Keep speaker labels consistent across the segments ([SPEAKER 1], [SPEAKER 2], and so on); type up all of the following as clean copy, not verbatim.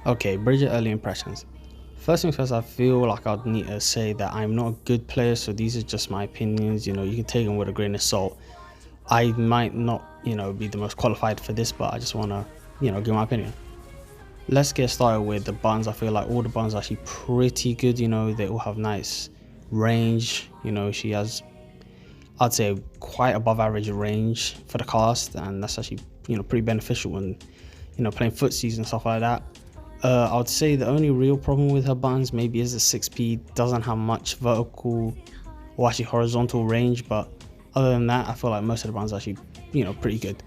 [SPEAKER 1] Okay, Bridget early impressions. First things first, I feel like I'd need to say that I'm not a good player, so these are just my opinions. You can take them with a grain of salt. I might not, be the most qualified for this, but I just want to, give my opinion. Let's get started with the buttons. I feel like all the buttons are actually pretty good. They all have nice range. She has, I'd say, quite above average range for the cast, and that's actually, pretty beneficial when, playing footsies and stuff like that. I would say the only real problem with her buttons maybe is the 6P doesn't have much vertical or actually horizontal range, but other than that, I feel like most of the buttons are actually, pretty good.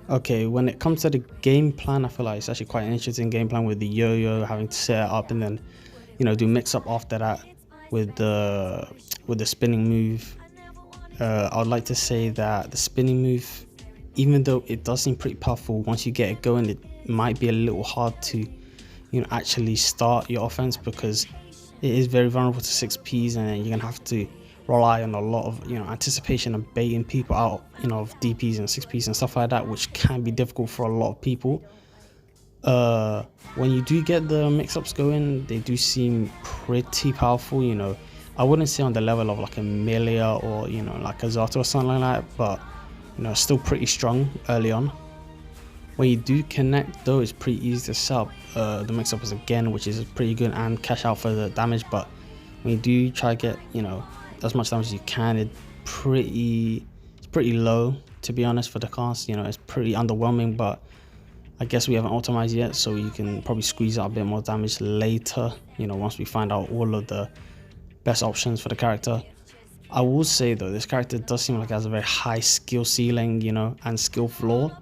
[SPEAKER 1] Okay, when it comes to the game plan, I feel like it's actually quite an interesting game plan with the yo-yo, having to set it up and then, do mix up after that with the spinning move. I would like to say that the spinning move, even though it does seem pretty powerful, once you get it going, it might be a little hard to, actually start your offense because it is very vulnerable to 6Ps, and then you're gonna have to rely on a lot of anticipation and baiting people out, of DPs and 6Ps and stuff like that, which can be difficult for a lot of people. When you do get the mix-ups going, they do seem pretty powerful. I wouldn't say on the level of like a Melia or like a Zato or something like that, but still pretty strong early on. When you do connect though, it's pretty easy to set up the mix-ups again, which is pretty good, and cash out for the damage. But when you do try to get as much damage as you can, it's pretty low, to be honest, for the cast. It's pretty underwhelming, but I guess we haven't optimized yet, so you can probably squeeze out a bit more damage later, once we find out all of the best options for the character. I will say though, this character does seem like it has a very high skill ceiling, and skill floor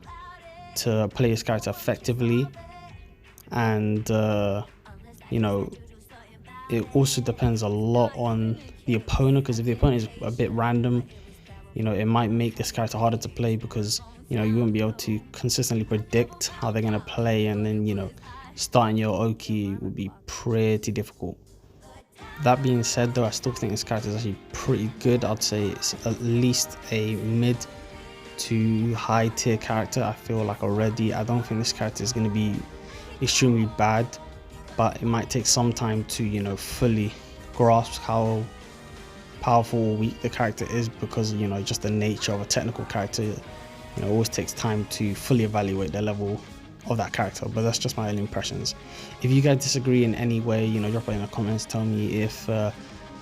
[SPEAKER 1] to play this character effectively. And it also depends a lot on the opponent, because if the opponent is a bit random, it might make this character harder to play because you won't be able to consistently predict how they're going to play, and then starting your Oki would be pretty difficult. That being said though, I still think this character is actually pretty good. I'd say it's at least a mid to high tier character. I feel like already I don't think this character is going to be extremely bad, but it might take some time to fully grasp how powerful or weak the character is, because just the nature of a technical character, it always takes time to fully evaluate the level of that character. But that's just my early impressions. If you guys disagree in any way, drop it in the comments. Tell me if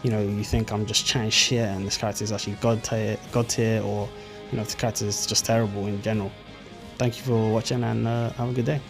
[SPEAKER 1] you think I'm just chatting shit and this character is actually god tier, or if the character is just terrible in general. Thank you for watching, and have a good day.